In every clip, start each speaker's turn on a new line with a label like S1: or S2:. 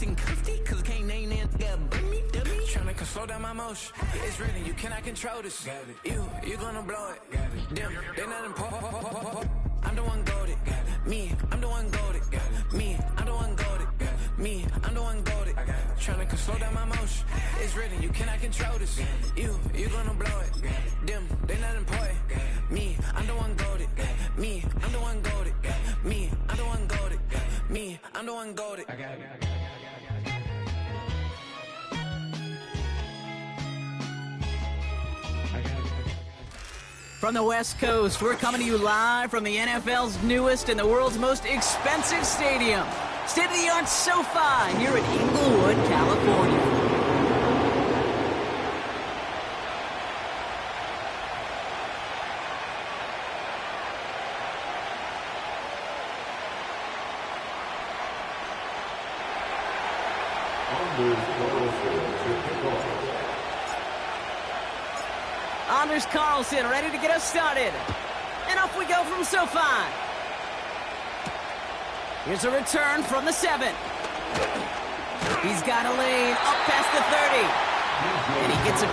S1: sitting comfy, cause can't name that dummy. Tryna slow down my motion. It's really, you cannot control this. You gonna blow it. Them, they not important. I'm the one goated. Me, I'm the one goated. Me, I'm the one goated. Me, I'm the one goated. Tryna slow down my motion. It's really, you cannot control this. You gonna blow it. Them, they not important. Me, I'm the one goated. Me, I'm the one goated. Me, I'm the one goated. Me, I'm the one goated.
S2: From the West Coast, we're coming to you live from the NFL's newest and the world's most expensive stadium, state-of-the-art SoFi, here in Inglewood, California. Anders Carlson ready to get us started. And off we go from SoFi. Here's a return from the 7. He's got a lane up past the 30. And he gets it.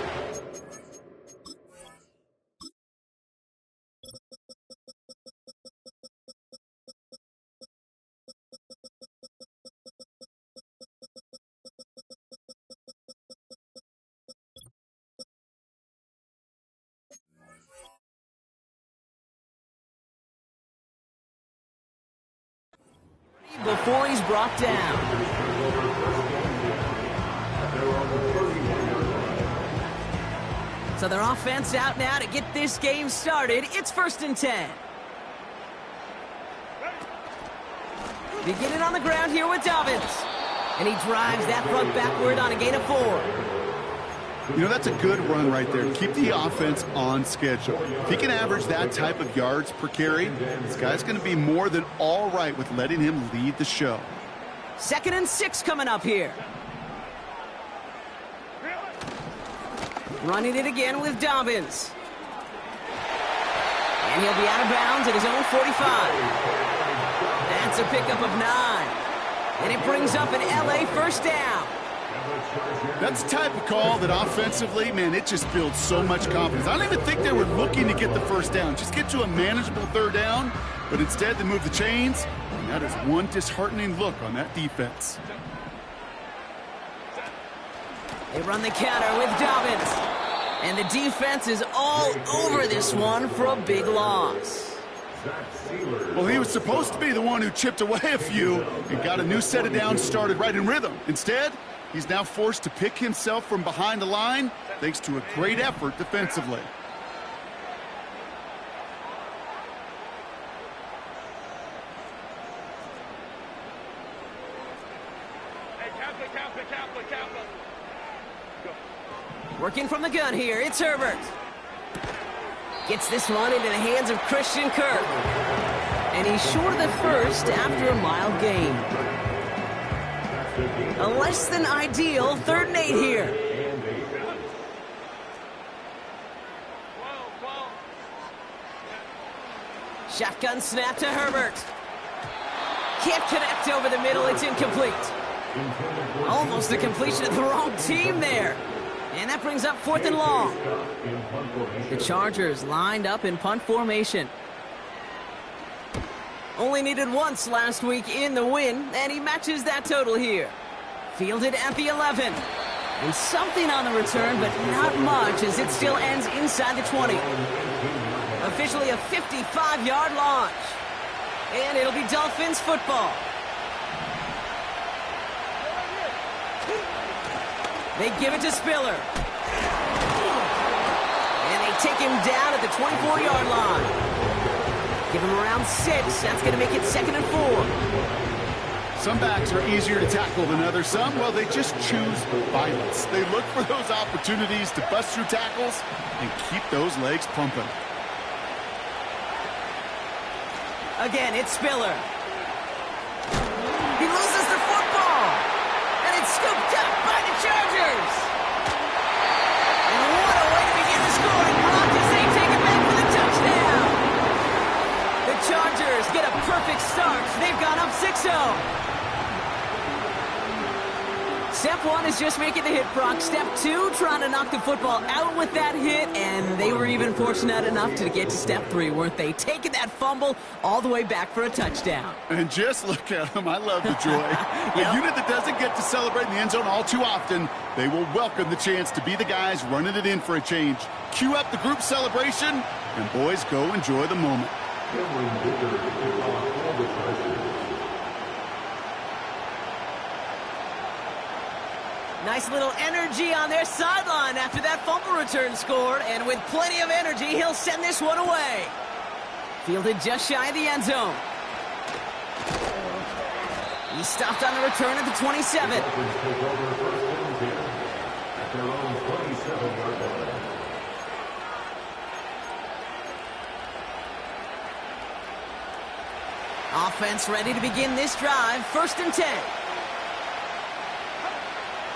S2: Before he's brought down. So their offense out now to get this game started. It's 1st and 10. Beginning on the ground here with Dobbins. And he drives that front backward on a gain of 4.
S3: You know, that's a good run right there. Keep the offense on schedule. If he can average that type of yards per carry, this guy's going to be more than all right with letting him lead the show.
S2: 2nd and 6 coming up here. Running it again with Dobbins. And he'll be out of bounds at his own 45. That's a pickup of 9. And it brings up an LA first down.
S3: That's the type of call that offensively, man, it just builds so much confidence. I don't even think they were looking to get the first down. Just get to a manageable 3rd down, but instead they move the chains, and that is one disheartening look on that defense.
S2: They run the counter with Dobbins, and the defense is all over this one for a big loss.
S3: Well, he was supposed to be the one who chipped away a few and got a new set of downs started right in rhythm. Instead, he's now forced to pick himself from behind the line thanks to a great effort defensively.
S2: Working from the gun here, it's Herbert. Gets this one into the hands of Christian Kirk. And he's short of the first after a mile gain. A less than ideal 3rd and 8 here. Shotgun snap to Herbert. Can't connect over the middle, it's incomplete. Almost a completion of the wrong team there. And that brings up 4th and long. The Chargers lined up in punt formation. Only needed once last week in the win, and he matches that total here. Fielded at the 11. And something on the return, but not much as it still ends inside the 20. Officially a 55-yard launch. And it'll be Dolphins football. They give it to Spiller. And they take him down at the 24-yard line. Give him around 6. That's going to make it 2nd and 4.
S3: Some backs are easier to tackle than others. Some, well, they just choose violence. They look for those opportunities to bust through tackles and keep those legs pumping.
S2: Again, it's Spiller. He loses the football. And it's scooped up by the Chargers. And what a way to begin the scoring. Brock as they take it back for the touchdown. The Chargers get a perfect start. They've gone up 6-0. Step one is just making the hit, Brock. Step two, trying to knock the football out with that hit, and they were even fortunate enough to get to step three, weren't they? Taking that fumble all the way back for a touchdown.
S3: And just look at them. I love the joy. A unit that doesn't get to celebrate in the end zone all too often, they will welcome the chance to be the guys running it in for a change. Cue up the group celebration, and boys, go enjoy the moment.
S2: Nice little energy on their sideline after that fumble return scored, and with plenty of energy, he'll send this one away. Fielded just shy of the end zone. He stopped on the return at the 27. Offense ready to begin this drive. 1st and 10.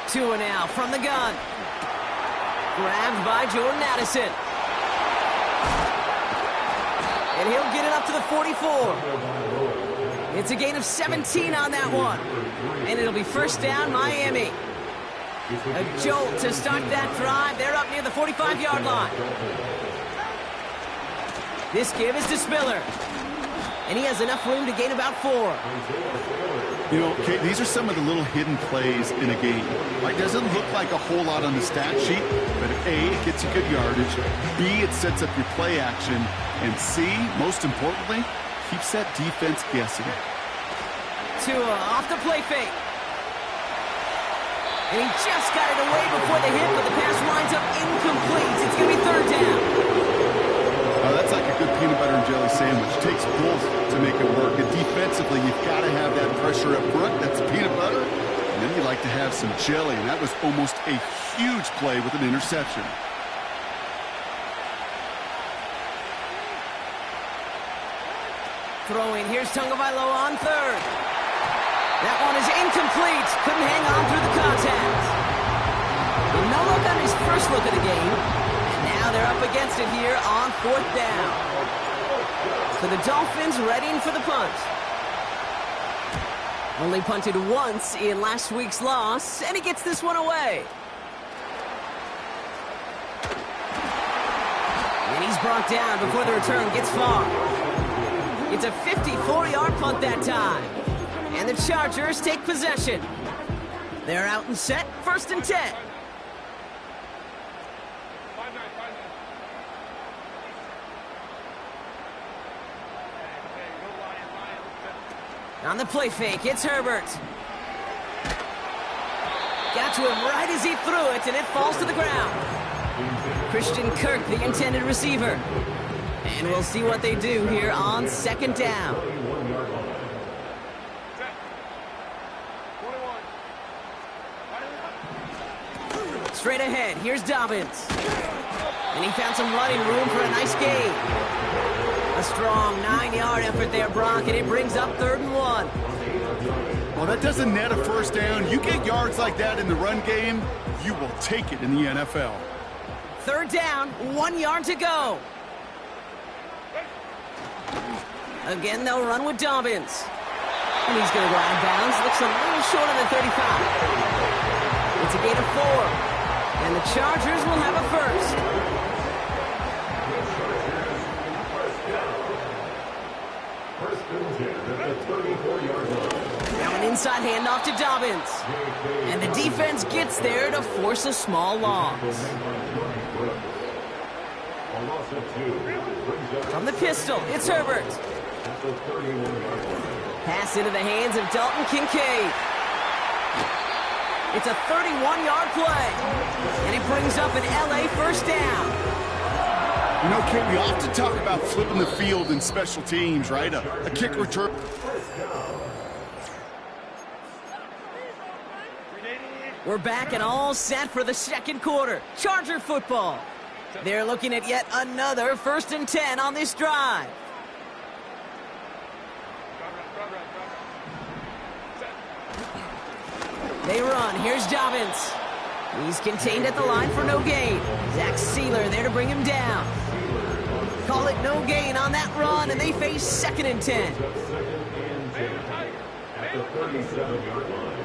S2: Tua now from the gun. Grabbed by Jordan Addison. And he'll get it up to the 44. It's a gain of 17 on that one. And it'll be 1st down, Miami. A jolt to start that drive. They're up near the 45-yard line. This give is to Spiller. And he has enough room to gain about 4.
S3: You know, Kate, these are some of the little hidden plays in a game. It doesn't look like a whole lot on the stat sheet, but A, it gets you good yardage, B, it sets up your play action, and C, most importantly, keeps that defense guessing.
S2: Tua off the play fake. And he just got it away before the hit, but the pass winds up incomplete. It's going to be 3rd down.
S3: That's like a good peanut butter and jelly sandwich. It takes both to make it work. And defensively, you've got to have that pressure up front. That's peanut butter. And then you like to have some jelly. And that was almost a huge play with an interception.
S2: Throwing. Here's Tagovailoa on 3rd. That one is incomplete. Couldn't hang on through the contact. Well, no look on his first look at the game. Now they're up against it here on 4th down. So the Dolphins readying for the punt. Only punted once in last week's loss, and he gets this one away. And he's brought down before the return gets far. It's a 54-yard punt that time. And the Chargers take possession. They're out and set, 1st and 10. On the play fake, it's Herbert. Got to him right as he threw it, and it falls to the ground. Christian Kirk, the intended receiver. And we'll see what they do here on 2nd down. Straight ahead, here's Dobbins. And he found some running room for a nice gain. A strong 9-yard effort there, Brock, and it brings up 3rd and 1.
S3: Well, that doesn't net a 1st down. You get yards like that in the run game, you will take it in the NFL.
S2: 3rd down, 1 yard to go. Again, they'll run with Dobbins. And he's going to go out of bounds. Looks a little short on the 35. It's a gain of 4. And the Chargers will have a 1st. Now an inside handoff to Dobbins. And the defense gets there to force a small loss. From the pistol, it's Herbert. Pass into the hands of Dalton Kincaid. It's a 31-yard play. And it brings up an LA 1st down.
S3: You know, Kate, we often talk about flipping the field in special teams, right? A kick return.
S2: We're back and all set for the 2nd quarter. Charger football. They're looking at yet another 1st and 10 on this drive. They run. Here's Dobbins. He's contained at the line for no gain. Zach Sealer there to bring him down. Call it no gain on that run, and they face 2nd and 10.
S4: At the 37-yard line.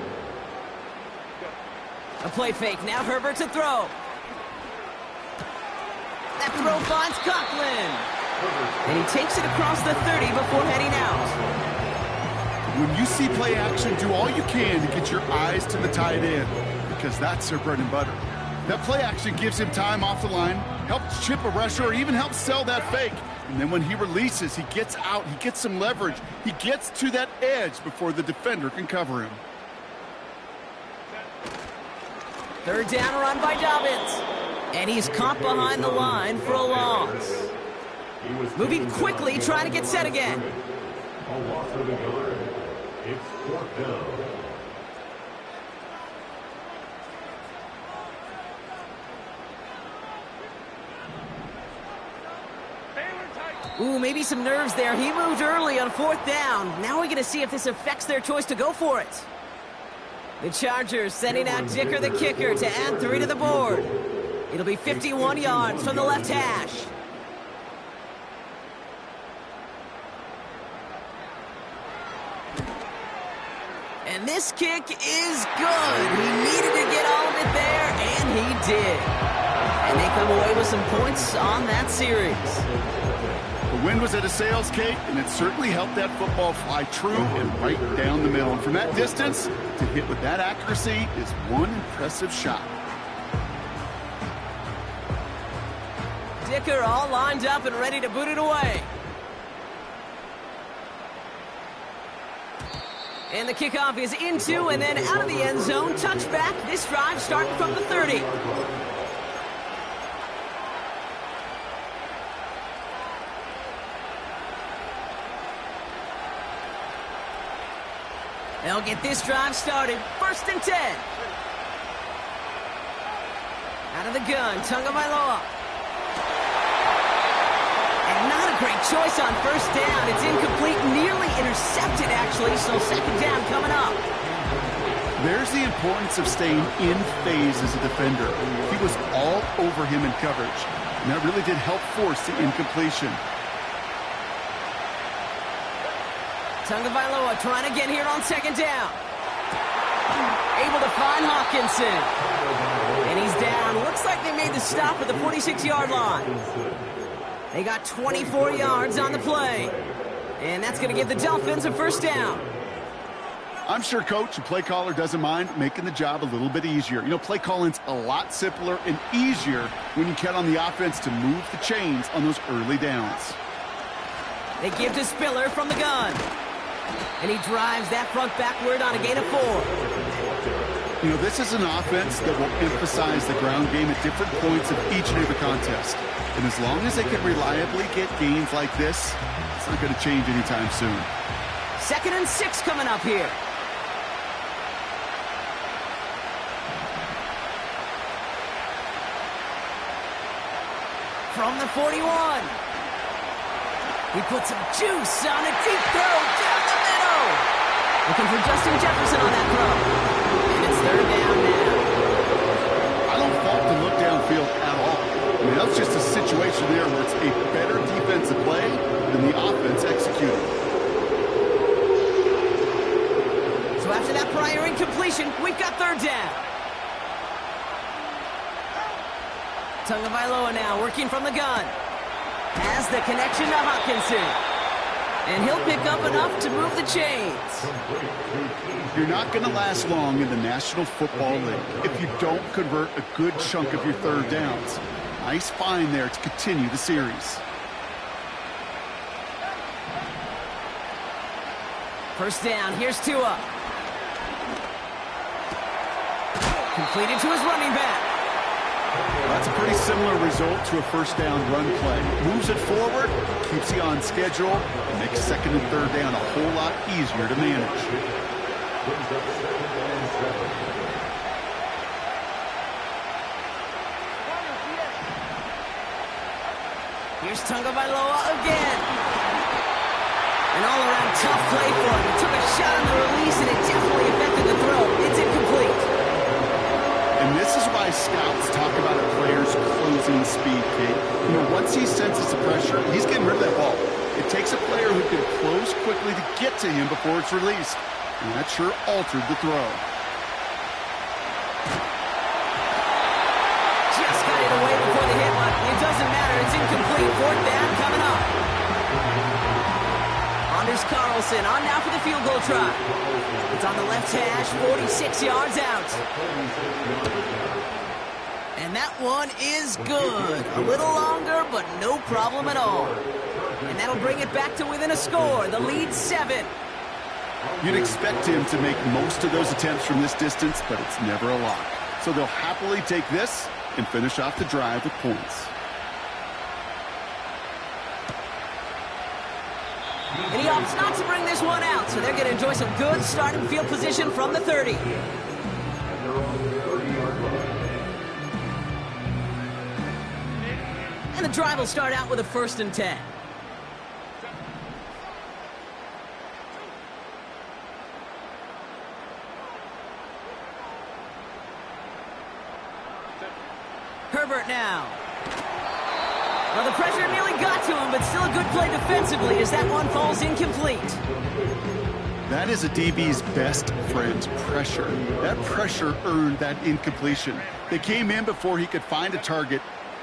S2: A play fake. Now Herbert to throw. That throw finds Conklin. And he takes it across the 30 before heading out.
S3: When you see play action, do all you can to get your eyes to the tight end, because that's their bread and butter. That play action gives him time off the line, helps chip a rusher, or even helps sell that fake. And then when he releases, he gets out, he gets some leverage. He gets to that edge before the defender can cover him.
S2: Third down run by Dobbins. And he's caught behind the line for a loss. Moving quickly, trying to get set again.
S4: A loss of the yard. It's fourth down.
S2: Ooh, maybe some nerves there. He moved early on fourth down. Now we're going to see if this affects their choice to go for it. The Chargers sending out Dicker the kicker to add 3 to the board. It'll be 51 yards from the left hash. And this kick is good. He needed to get all of it there, and he did. And they come away with some points on that series.
S3: The wind was at a sails, Kate, and it certainly helped that football fly true and right down the middle. And from that distance, to hit with that accuracy is one impressive shot.
S2: Dicker all lined up and ready to boot it away. And the kickoff is into and then out of the end zone. Touchback. This drive starting from the 30. They'll get this drive started. 1st and 10. Out of the gun, Tagovailoa. And not a great choice on 1st down. It's incomplete, nearly intercepted, actually, so 2nd down coming up.
S3: There's the importance of staying in phase as a defender. He was all over him in coverage, and that really did help force the incompletion.
S2: Tagovailoa trying to get here on 2nd down. Able to find Hawkinson. And he's down. Looks like they made the stop at the 46-yard line. They got 24 yards on the play. And that's going to give the Dolphins a 1st down.
S3: I'm sure coach and play caller doesn't mind making the job a little bit easier. You know, play calling's a lot simpler and easier when you count on the offense to move the chains on those early downs.
S2: They give to Spiller from the gun. And he drives that front backward on a gain of 4.
S3: You know, this is an offense that will emphasize the ground game at different points of each and every contest. And as long as they can reliably get gains like this, it's not going to change anytime soon.
S2: 2nd and 6 coming up here. From the 41. He puts some juice on a deep throw down the middle. Looking for Justin Jefferson on that throw. And it's 3rd down now.
S3: I don't fault the look downfield at all. I mean, that's just a situation there where it's a better defensive play than the offense executing.
S2: So after that prior incompletion, we've got 3rd down. Tagovailoa now working from the gun. Has the connection to Hawkinson. And he'll pick up enough to move the chains.
S3: You're not going to last long in the National Football League if you don't convert a good chunk of your 3rd downs. Nice find there to continue the series.
S2: 1st down, here's Tua. Completed to his running back.
S3: That's a pretty similar result to a 1st down run play. Moves it forward, keeps you on schedule, and makes 2nd and 3rd down a whole lot easier to manage.
S2: Here's Tagovailoa again. An all-around tough play for him. He took a shot on the release, and it definitely affected the throw. It's incomplete.
S3: And this is why scouts talk about a player's closing speed, Kate. You know, once he senses the pressure, he's getting rid of that ball. It takes a player who can close quickly to get to him before it's released. And that sure altered the throw.
S2: doesn't matter. It's incomplete. Fourth down coming up. Anders Carlson on now for the field goal try. It's on the left hash, 46 yards out. And that one is good. A little longer, but no problem at all. And that'll bring it back to within a score. The lead 7.
S3: You'd expect him to make most of those attempts from this distance, but it's never a lock. So they'll happily take this and finish off the drive with points.
S2: And he opts not to bring this one out, so they're going to enjoy some good starting field position from the 30. And the drive will start out with a 1st and 10. Herbert now. Well, the pressure nearly got to him, but still a good play defensively as that one falls incomplete.
S3: That is a DB's best friend, pressure. That pressure earned that incompletion. They came in before he could find a target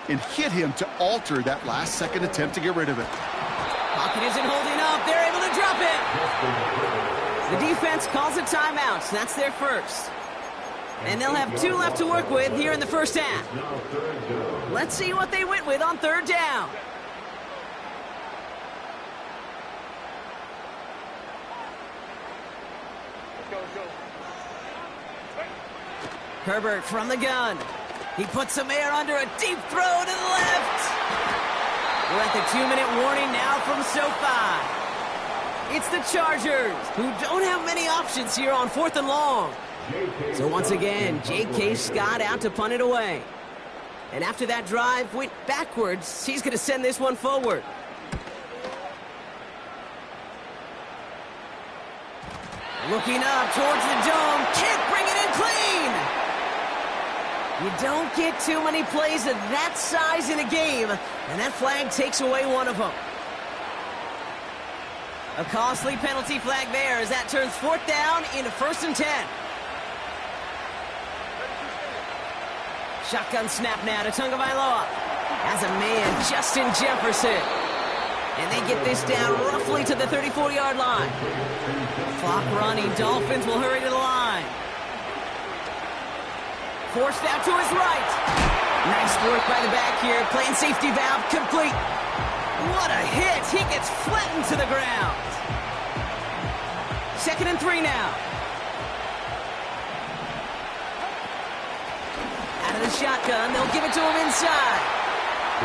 S3: and hit him to alter that last-second attempt to get rid of it.
S2: Pocket isn't holding up. They're able to drop it. The defense calls a timeout, so that's their first. And they'll have 2 left to work with here in the first half. Let's see what they went with on 3rd down. Herbert from the gun. He puts some air under a deep throw to the left. We're at the 2-minute warning now from SoFi. It's the Chargers, who don't have many options here on 4th and long. So once again, J.K. Scott out to punt it away. And after that drive went backwards, he's going to send this one forward. Looking up towards the dome. Can't bring it in clean. You don't get too many plays of that size in a game, and that flag takes away one of them. A costly penalty flag there as that turns 4th down into 1st and 10. Shotgun snap now to Tagovailoa. Has a man, Justin Jefferson. And they get this down roughly to the 34-yard line. Clock running. Dolphins will hurry to the line. Forced out to his right. Nice work by the back here. Playing safety valve complete. What a hit. He gets flattened to the ground. 2nd and 3 now. Out of the shotgun. They'll give it to him inside.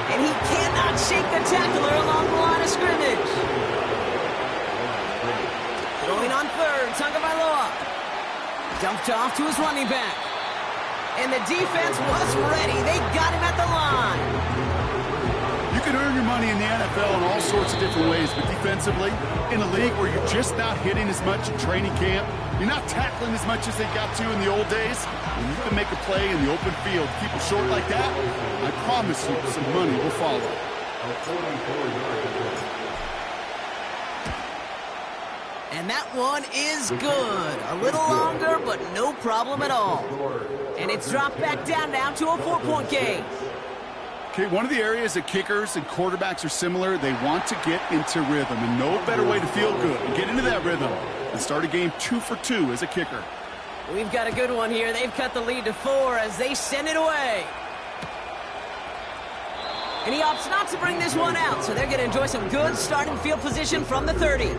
S2: And he cannot shake the tackler along the line of scrimmage. Going on 3rd. Tagovailoa. Dumped off to his running back. And the defense was ready. They got him at the line.
S3: You can earn your money in the NFL in all sorts of different ways, but defensively, in a league where you're just not hitting as much in training camp, you're not tackling as much as they got to in the old days, and you can make a play in the open field, keep it short like that, I promise you some money will follow.
S2: And that one is good. A little longer, but no problem at all. And it's dropped back down now to a 4-point game.
S3: Okay, one of the areas that kickers and quarterbacks are similar, they want to get into rhythm, and no better way to feel good and get into that rhythm than start a game 2 for 2 as a kicker.
S2: We've got a good one here. They've cut the lead to 4 as they send it away. And he opts not to bring this one out, so they're going to enjoy some good starting field position from the 30.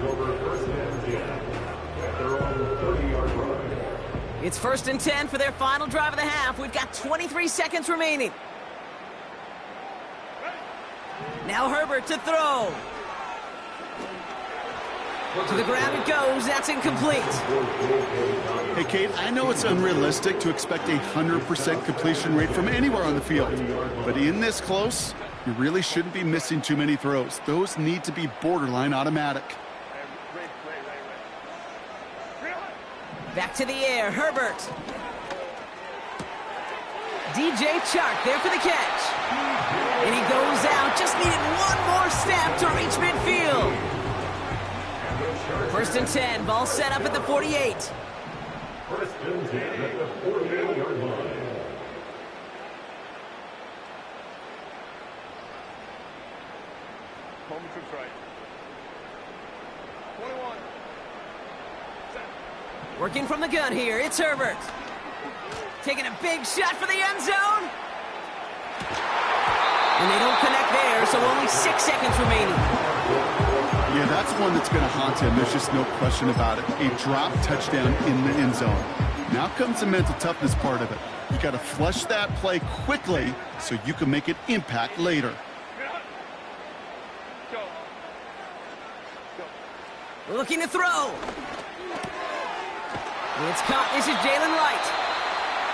S2: It's 1st and 10 for their final drive of the half. We've got 23 seconds remaining. Now Herbert to throw. To the ground it goes. That's incomplete.
S3: Hey, Kate, I know it's unrealistic to expect a 100% completion rate from anywhere on the field. But in this close, you really shouldn't be missing too many throws. Those need to be borderline automatic.
S2: Back to the air, Herbert. DJ Chark there for the catch. And he goes out, just needed one more step to reach midfield. 1st and 10, ball set up at the 48.
S4: 1st and 10 at the 48-yard line. trips right. 21.
S2: Working from the gun here, it's Herbert. Taking a big shot for the end zone. And they don't connect there, so only 6 seconds remaining.
S3: Yeah, that's one that's going to haunt him. There's just no question about it. A drop touchdown in the end zone. Now comes the mental toughness part of it. You got to flush that play quickly so you can make an impact later.
S4: Go.
S2: Looking to throw. It's caught. This is Jalen Wright.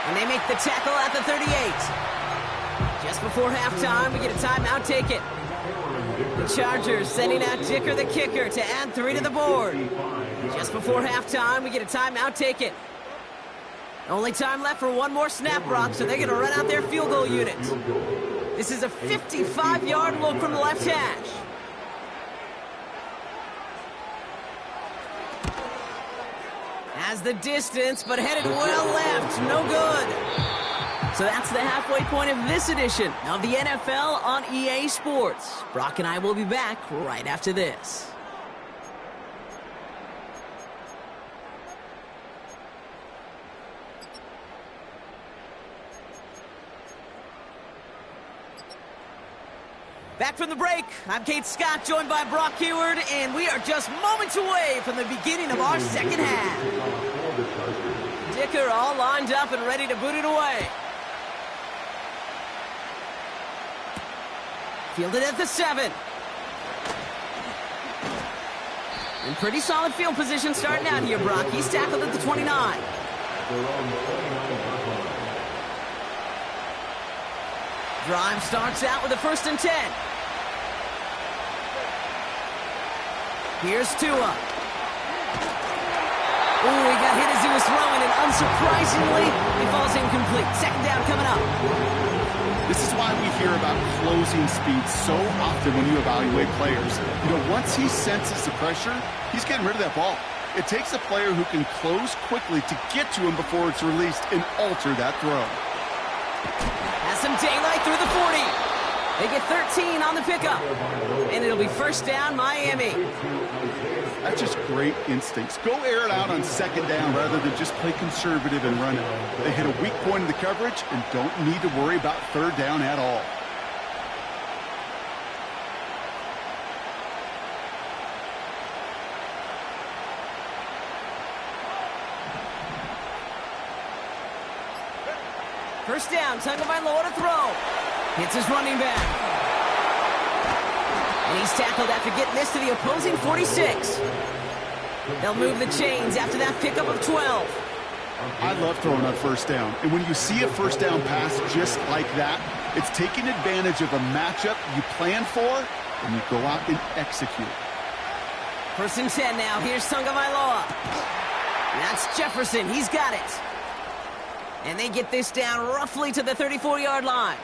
S2: And they make the tackle at the 38. Just before halftime, we get a timeout. Take it. The Chargers sending out Dicker, the kicker, to add 3 to the board. Just before halftime, we get a timeout. Take it. Only time left for one more snap, Brock, so they're going to run out their field goal unit. This is a 55-yard look from the left hash. Has the distance, but headed well left. No good. So that's the halfway point of this edition of the NFL on EA Sports. Brock and I will be back right after this. Back from the break, I'm Kate Scott, joined by Brock Heward, and we are just moments away from the beginning of our second half. Dicker all lined up and ready to boot it away. Fielded at the 7. In pretty solid field position starting out here, Brock. He's tackled at the 29. Drive starts out with a 1st and 10. Here's Tua. Ooh, he got hit as he was throwing, and unsurprisingly, he falls incomplete. Second down coming up.
S3: This is why we hear about closing speed so often when you evaluate players. You know, once he senses the pressure, he's getting rid of that ball. It takes a player who can close quickly to get to him before it's released and alter that throw.
S2: Has some daylight through the 40. They get 13 on the pickup. And it'll be 1st down, Miami.
S3: That's just great instincts. Go air it out on 2nd down rather than just play conservative and run it. They hit a weak point in the coverage and don't need to worry about 3rd down at all.
S2: First down, Tagovailoa to throw. Hits his running back. And he's tackled after getting this to the opposing 46. They'll move the chains after that pickup of 12.
S3: I love throwing on 1st down. And when you see a 1st down pass just like that, it's taking advantage of a matchup you plan for, and you go out and execute.
S2: 1st and 10 now. Here's Tagovailoa. That's Jefferson. He's got it. And they get this down roughly to the 34-yard line.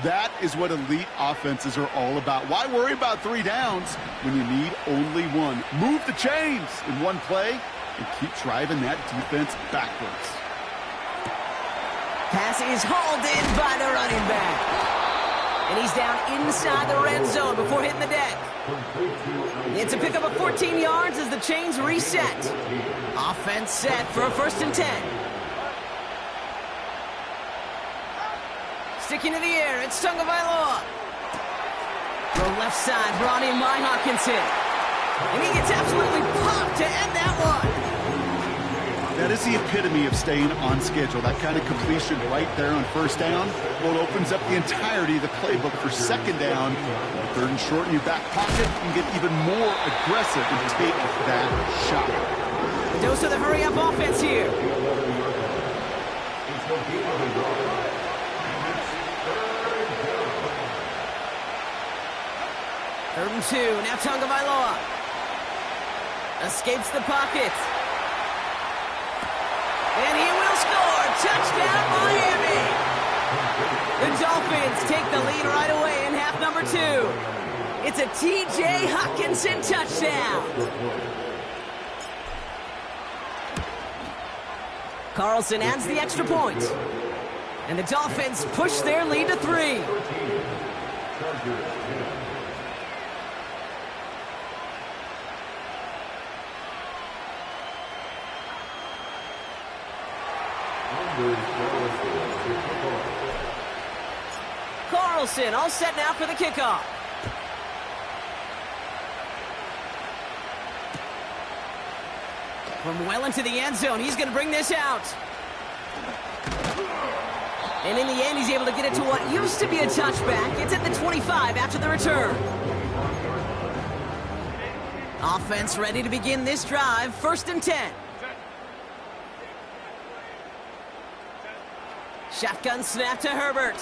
S3: That is what elite offenses are all about. Why worry about 3 downs when you need only one? Move the chains in one play and keep driving that defense backwards.
S2: Pass is hauled in by the running back. And he's down inside the red zone before hitting the deck. It's a pickup of 14 yards as the chains reset. Offense set for a 1st and 10. Sticking to the air, it's Tagovailoa. Throw left side, brought in by Hawkinson. And he gets absolutely popped to end that one.
S3: That is the epitome of staying on schedule. That kind of completion right there on 1st down. Well, it opens up the entirety of the playbook for 2nd down. 3rd and short in your back pocket, you can get even more aggressive and take that shot.
S2: A dose of the hurry-up offense here. Third and 2, now Tagovailoa. Escapes the pocket. And he will score. Touchdown, Miami. The Dolphins take the lead right away in half number 2. It's a T.J. Hawkinson touchdown. Carlson adds the extra point. And the Dolphins push their lead to 3. Carlson all set now for the kickoff. From well into the end zone, he's going to bring this out. And in the end, he's able to get it to what used to be a touchback. It's at the 25 after the return. Offense ready to begin this drive. 1st and 10. Shotgun snap to Herbert.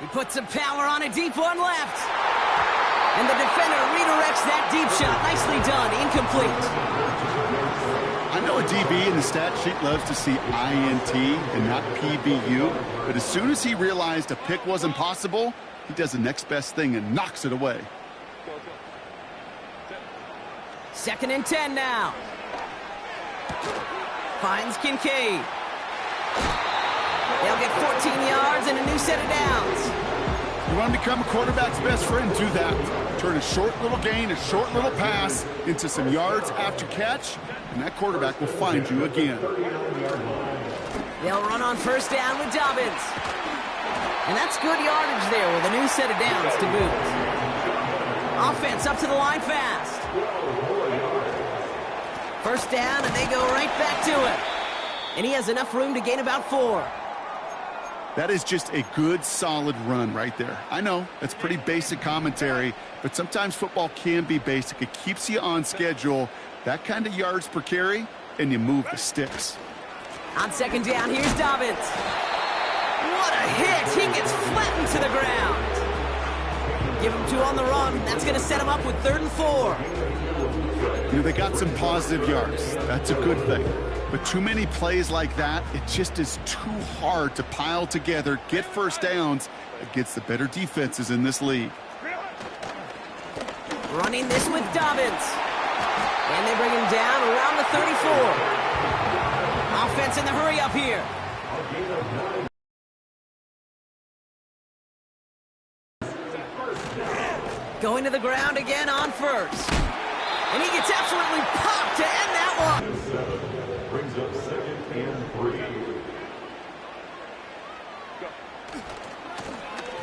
S2: He puts some power on a deep one left. And the defender redirects that deep shot. Nicely done. Incomplete.
S3: I know a DB in the stat sheet loves to see INT and not PBU, but as soon as he realized a pick wasn't possible, he does the next best thing and knocks it away.
S2: 2nd and 10 now. Finds Kincaid. They'll get 14 yards and a new set of downs.
S3: You want to become a quarterback's best friend, do that. Turn a short little gain, a short little pass into some yards after catch, and that quarterback will find you again.
S2: They'll run on 1st down with Dobbins. And that's good yardage there with a new set of downs to boot. Offense up to the line fast. 1st down, and they go right back to it. And he has enough room to gain about 4.
S3: That is just a good, solid run right there. I know, that's pretty basic commentary, but sometimes football can be basic. It keeps you on schedule, that kind of yards per carry, and you move the sticks.
S2: On 2nd down, here's Dobbins. What a hit! He gets flattened to the ground. Give him 2 on the run. That's going to set him up with 3rd and 4.
S3: You know, they got some positive yards. That's a good thing. But too many plays like that, it just is too hard to pile together, get 1st downs against the better defenses in this league.
S2: Running this with Dobbins. And they bring him down around the 34. Offense in the hurry up here. Going to the ground again on 1st. And he gets absolutely popped to end that one.
S4: Brings up 2nd and 3.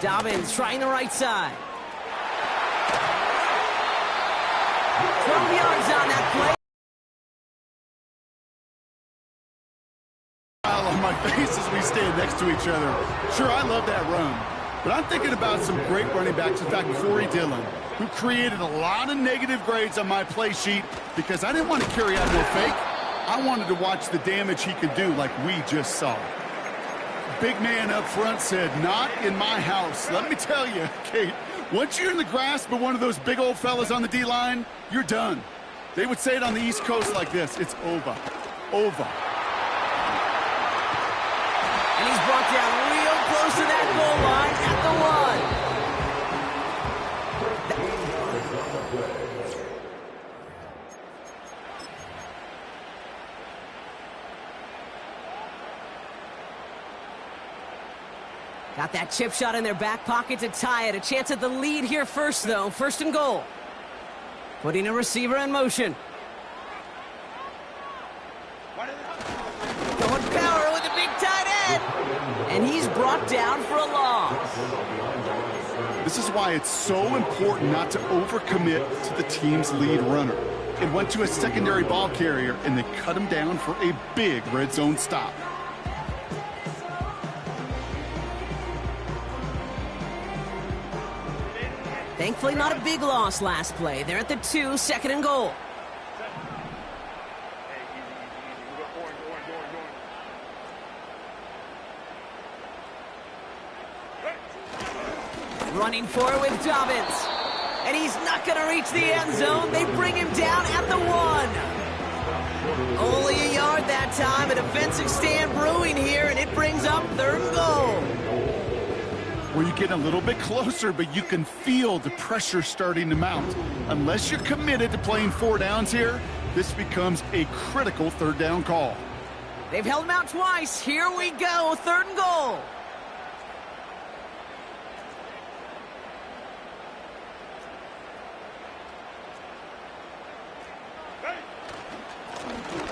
S2: Dobbins trying the right side. 12 yards on that play.
S3: On my face as we stand next to each other. Sure, I love that run. But I'm thinking about some great running backs. In fact, Corey Dillon, who created a lot of negative grades on my play sheet because I didn't want to carry out no fake. I wanted to watch the damage he could do like we just saw. Big man up front said, not in my house. Let me tell you, Kate, once you're in the grasp of one of those big old fellas on the D-line, you're done. They would say it on the East Coast like this, it's over. Over.
S2: And he's brought down real close to that goal line at the 1. Got that chip shot in their back pocket to tie it. A chance at the lead here first, though. 1st and goal. Putting a receiver in motion. Going power with a big tight end. And he's brought down for a loss.
S3: This is why it's so important not to overcommit to the team's lead runner. It went to a secondary ball carrier, and they cut him down for a big red zone stop.
S2: Thankfully, not a big loss last play. They're at the 2, 2nd and goal. Running forward with Dobbins. And he's not going to reach the end zone. They bring him down at the 1. Only a yard that time. A defensive stand brewing here, and it brings up 3rd and goal.
S3: Where you get a little bit closer, but you can feel the pressure starting to mount. Unless you're committed to playing 4 downs here, this becomes a critical 3rd down call.
S2: They've held him out twice. Here we go, 3rd and goal.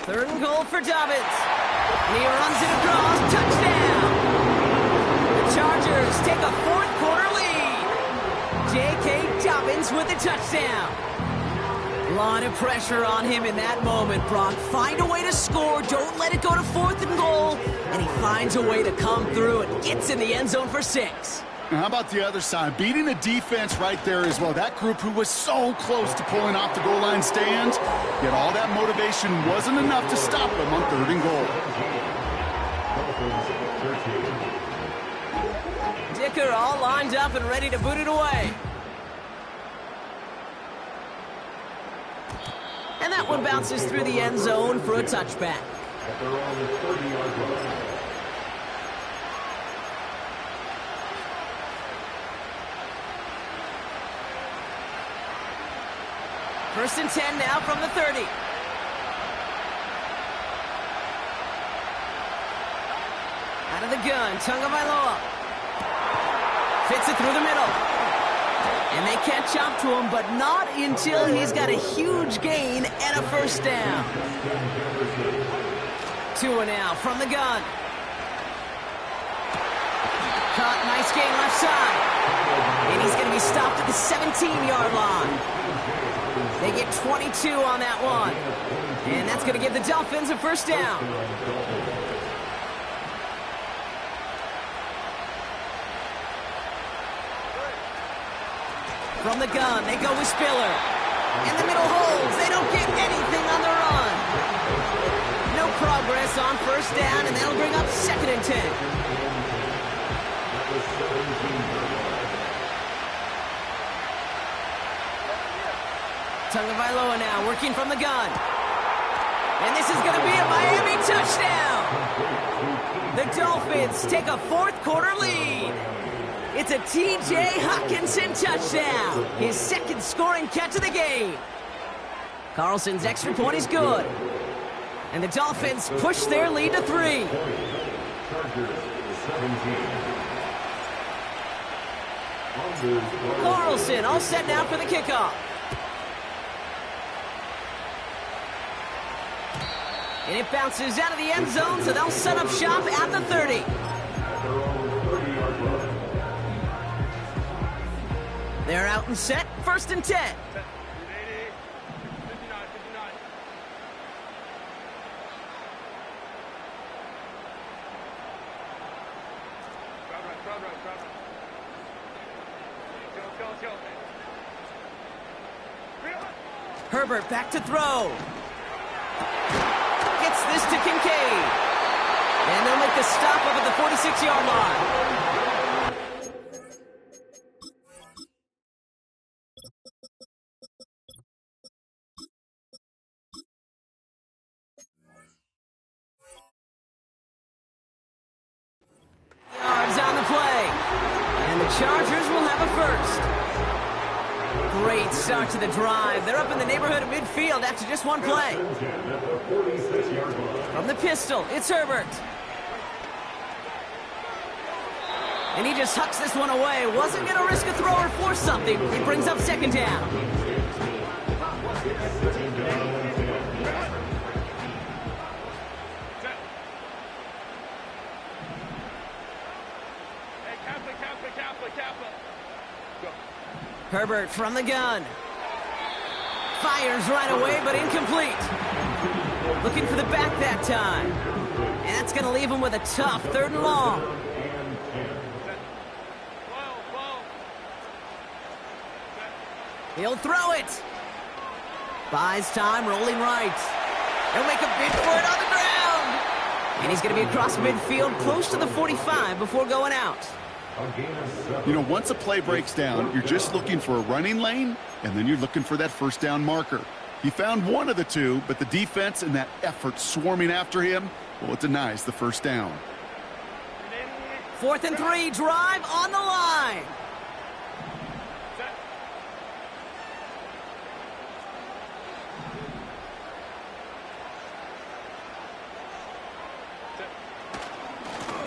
S2: Third and goal for Dobbins. And he runs it across. Touchdown! The Chargers take a fourth-quarter lead. J.K. Dobbins with the touchdown. A lot of pressure on him in that moment, Brock. Find a way to score. Don't let it go to fourth and goal. And he finds a way to come through and gets in the end zone for 6.
S3: Now, how about the other side? Beating the defense right there as well. That group who was so close to pulling off the goal line stand, yet all that motivation wasn't enough to stop them on third and goal.
S2: Dicker all lined up and ready to boot it away. And that one bounces through the end zone for a touchback. First and 10 now from the 30. Out of the gun, Tagovailoa. Fits it through the middle. And they catch up to him, but not until he's got a huge gain and a first down. Tua now from the gun. Caught, nice gain left side. And he's going to be stopped at the 17-yard line. They get 22 on that one. And that's going to give the Dolphins a first down. From the gun, they go with Spiller. In the middle holds. They don't get anything on the run. No progress on first down, and that'll bring up second and 10. Tagovailoa now working from the gun. And this is going to be a Miami touchdown. The Dolphins take a fourth-quarter lead. It's a T.J. Hockenson touchdown. His second scoring catch of the game. Carlson's extra point is good. And the Dolphins push their lead to 3. Carlson all set now for the kickoff. And it bounces out of the end zone, so they'll set up shop at the 30. They're out and set, first and 10. Herbert back to throw. Gets this to Kincaid. And they'll make the stop up at the 46-yard line. Yards on the play. And the Chargers will have a first. Great start to the drive. They're up in the neighborhood of midfield after just one play. From the pistol, it's Herbert. And he just hucks this one away. Wasn't going to risk a throw or force something. He brings up second down. Herbert from the gun. Fires right away, but incomplete. Looking for the back that time. And that's going to leave him with a tough third and long. He'll throw it. Buys time, rolling right. He'll make a bid for it on the ground. And he's going to be across midfield, close to the 45 before going out.
S3: You know, once a play breaks down, you're just looking for a running lane, and then you're looking for that first down marker. He found one of the two, but the defense and that effort swarming after him, well, it denies the first down.
S2: 4th and 3, drive on the line.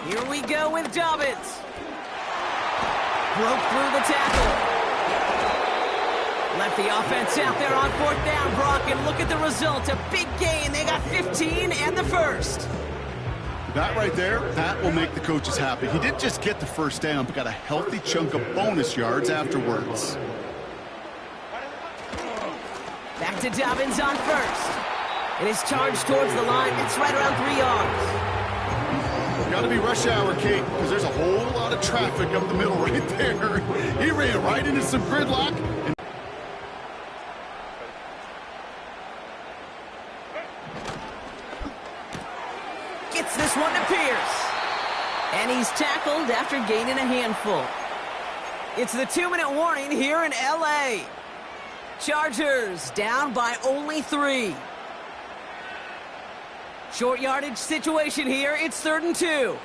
S2: Here we go with Dobbins. Broke through the tackle. Left the offense out there on 4th down, Brock, and look at the result. A big gain. They got 15 and the first.
S3: That right there, that will make the coaches happy. He didn't just get the first down, but got a healthy chunk of bonus yards afterwards.
S2: Back to Dobbins on first. It is charged towards the line. It's right around 3 yards.
S3: Got to be rush hour, Kate, because there's a whole lot of traffic up the middle right there. He ran right into some gridlock.
S2: Gets this one to Pierce. And he's tackled after gaining a handful. It's the 2-minute warning here in L.A. Chargers down by only 3. Short yardage situation here. It's 3rd and 2.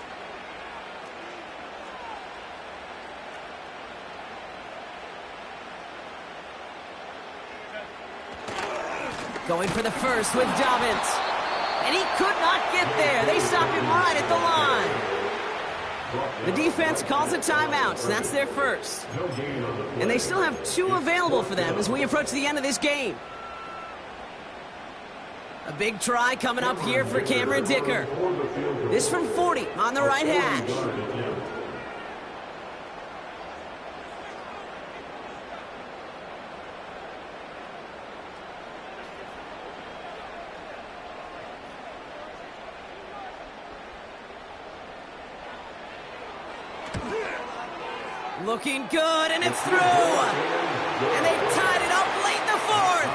S2: Going for the first with Dobbins. And he could not get there. They stop him right at the line. The defense calls a timeout. So that's their first. And they still have 2 available for them as we approach the end of this game. A big try coming up here for Cameron Dicker. This from 40 on the right hash. Looking good, and it's through. And they've tied it up late in the 4th.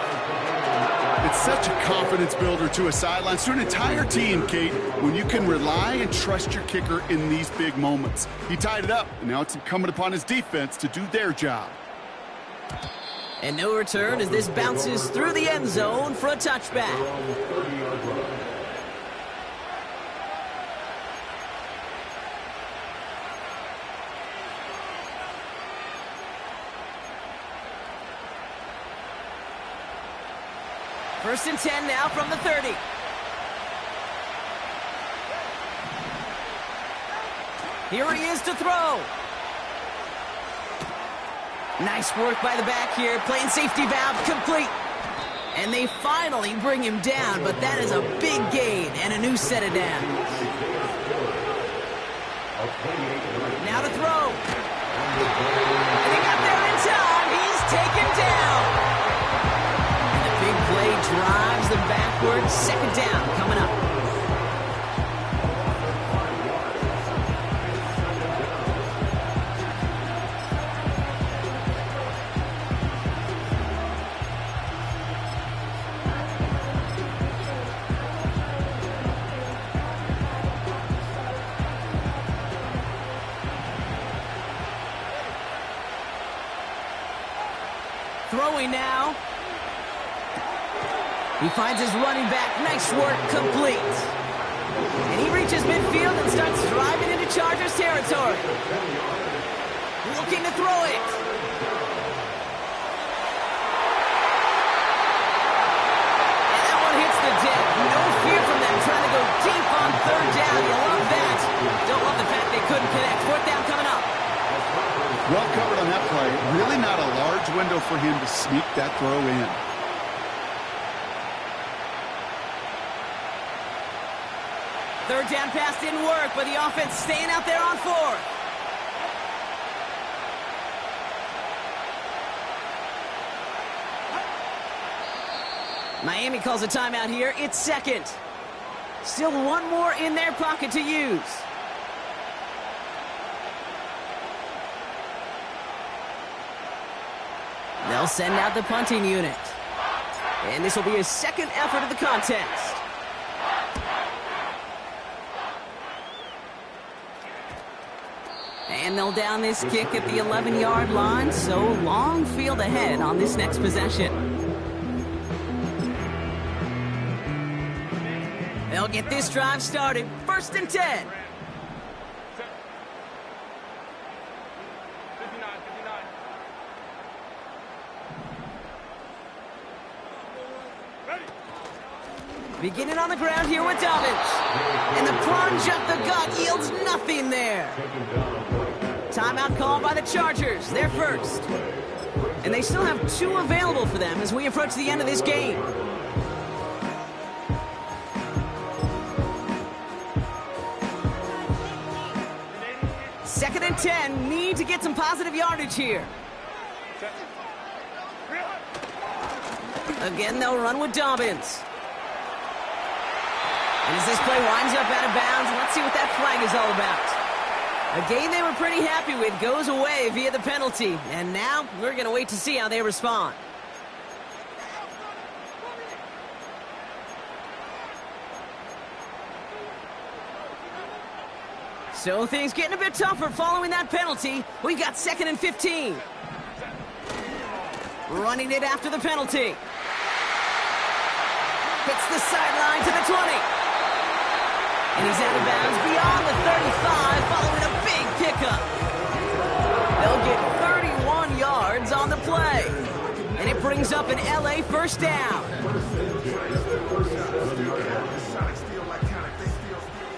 S3: It's such a confidence builder to a sideline, to an entire team, Kate, when you can rely and trust your kicker in these big moments. He tied it up, and now it's incumbent upon his defense to do their job.
S2: And no return as this bounces through the end zone for a touchback. First and 10 now from the 30. Here he is to throw. Nice work by the back here. Playing safety valve complete. And they finally bring him down, but that is a big gain and a new set of downs. Now to throw. And he got there in time. He's taken down. Play drives them backwards. 2nd down coming up. Throwing now. He finds his running back. Nice work, complete. And he reaches midfield and starts driving into Chargers territory. Looking to throw it. And that one hits the deck. No fear from them trying to go deep on 3rd down. You love that. Don't love the fact they couldn't connect. 4th down coming up.
S3: Well covered on that play. Really not a large window for him to sneak that throw in.
S2: Third down pass didn't work, but the offense staying out there on 4th. Miami calls a timeout here. It's 2nd. Still 1 more in their pocket to use. They'll send out the punting unit. And this will be his 2nd effort of the contest. And they'll down this kick at the 11-yard line, so long field ahead on this next possession. They'll get this drive started. 1st and 10. Beginning on the ground here with Dobbins. And the plunge up the gut yields nothing there. Timeout called by the Chargers. They're first. And they still have 2 available for them as we approach the end of this game. Second and 10, need to get some positive yardage here. Again, they'll run with Dobbins. And as this play winds up out of bounds, let's see what that flag is all about. A game they were pretty happy with goes away via the penalty. And now we're going to wait to see how they respond. So things getting a bit tougher following that penalty. We've got second and 15. Running it after the penalty. Hits the sideline to the 20. And he's out of bounds beyond the 35 following a big pickup. They'll get 31 yards on the play. And it brings up an LA first down.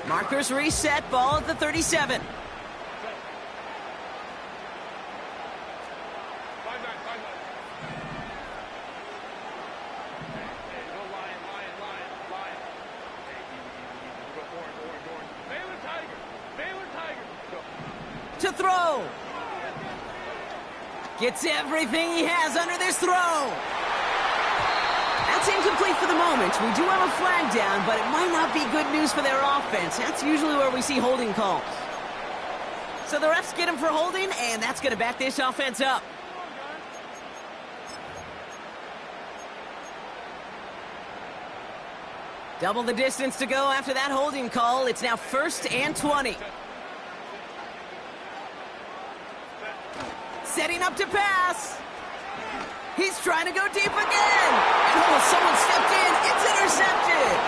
S2: Markers reset, ball at the 37. To throw. Gets everything he has under this throw. That's incomplete for the moment. We do have a flag down, but it might not be good news for their offense. That's usually where we see holding calls. So the refs get him for holding, and that's going to back this offense up. Double the distance to go after that holding call. It's now 1st and 20. Setting up to pass. He's trying to go deep again. And oh, someone stepped in. It's intercepted.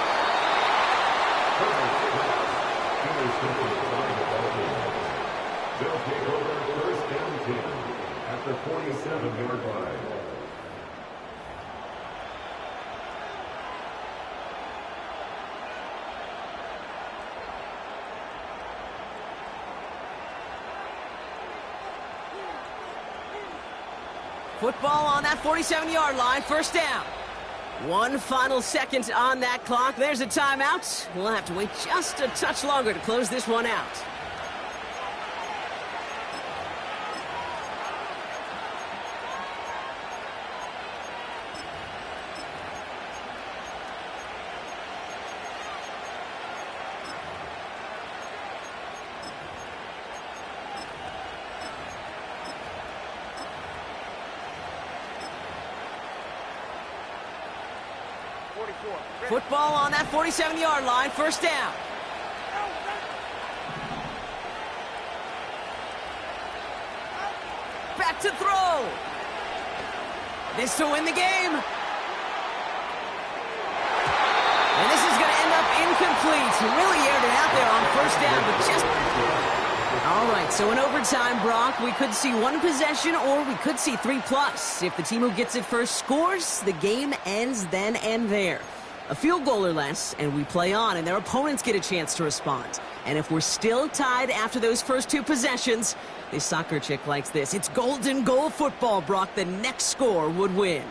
S4: They'll take over 1st and 10 at the 47-yard line.
S2: Football on that 47-yard line, first down. One final second on that clock. There's a timeout. We'll have to wait just a touch longer to close this one out. Football on that 47-yard line, first down. Back to throw. This to win the game. And this is going to end up incomplete. He really aired it out there on first down, but just... All right, so in overtime, Brock, we could see one possession or we could see 3+. If the team who gets it first scores, the game ends then and there. A field goal or less, and we play on, and their opponents get a chance to respond. And if we're still tied after those first 2 possessions, this soccer chick likes this. It's golden goal football, Brock. The next score would win.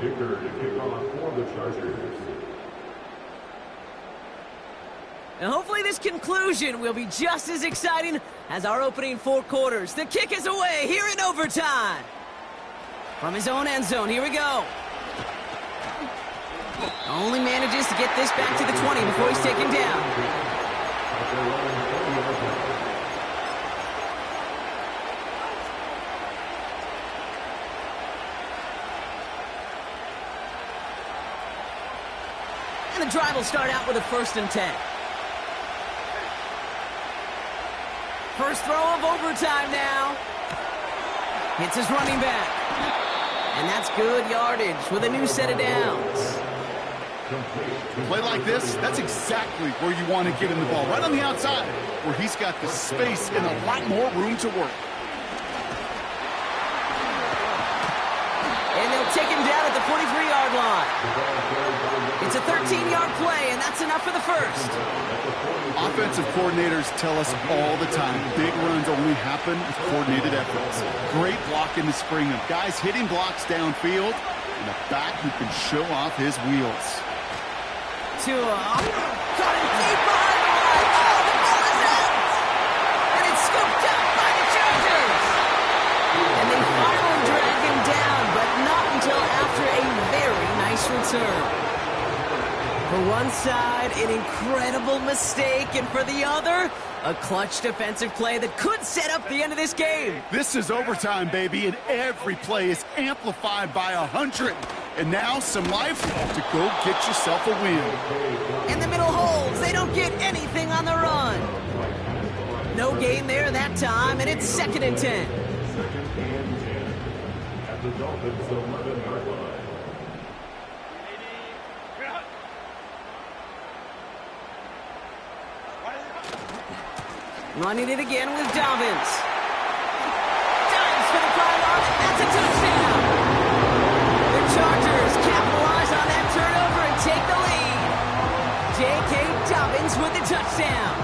S4: Dicker to kick off for the Chargers.
S2: And hopefully this conclusion will be just as exciting as our opening 4 quarters. The kick is away here in overtime. From his own end zone, here we go. Only manages to get this back to the 20 before he's taken down. The drive will start out with a 1st and 10. First throw of overtime now. Hits his running back. And that's good yardage with a new set of downs.
S3: A play like this, that's exactly where you want to get him the ball. Right on the outside, where he's got the space and a lot more room to work.
S2: And they'll take him down at the 43-yard line. It's a 13-yard play, and that's enough for the first.
S3: Offensive coordinators tell us all the time, big runs only happen with coordinated efforts. Great blocking to spring them. Guys hitting blocks downfield, and a back who can show off his wheels.
S2: Caught him deep behind the line. Oh, the ball is out! And it's scooped up by the Chargers. And they finally drag him down, but not until after a very nice return. For one side, an incredible mistake, and for the other, a clutch defensive play that could set up the end of this game.
S3: This is overtime, baby, and every play is amplified by 100. And now some life to go get yourself a win.
S2: In the middle holes, they don't get anything on the run. No gain there that time, and it's 2nd and 10.
S4: At the Dolphins' 11-yard line.
S2: Running it again with Dobbins. Dives for the pylon. That's a touchdown. The Chargers capitalize on that turnover and take the lead. J.K. Dobbins with the touchdown.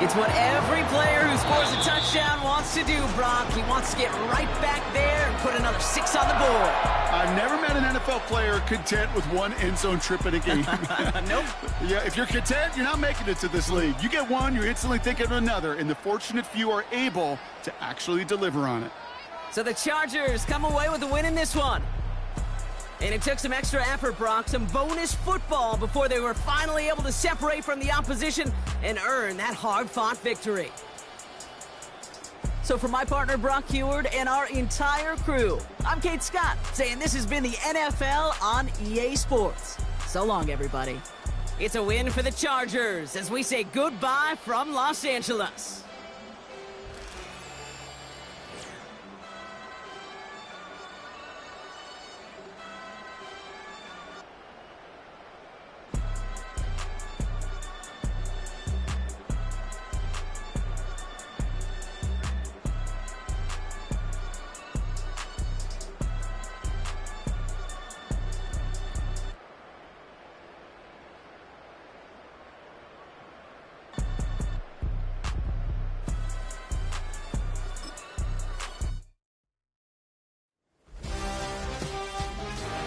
S2: It's what every player who scores a touchdown wants to do, Brock. He wants to get right back there and put another 6 on the board.
S3: I've never met an NFL player content with one end zone trip in a game.
S2: Nope.
S3: Yeah, if you're content, you're not making it to this league. You get one, you're instantly thinking of another, and the fortunate few are able to actually deliver on it.
S2: So the Chargers come away with a win in this one. And it took some extra effort, Brock, some bonus football before they were finally able to separate from the opposition and earn that hard-fought victory. So for my partner, Brock Heward, and our entire crew, I'm Kate Scott, saying this has been the NFL on EA Sports. So long, everybody. It's a win for the Chargers as we say goodbye from Los Angeles.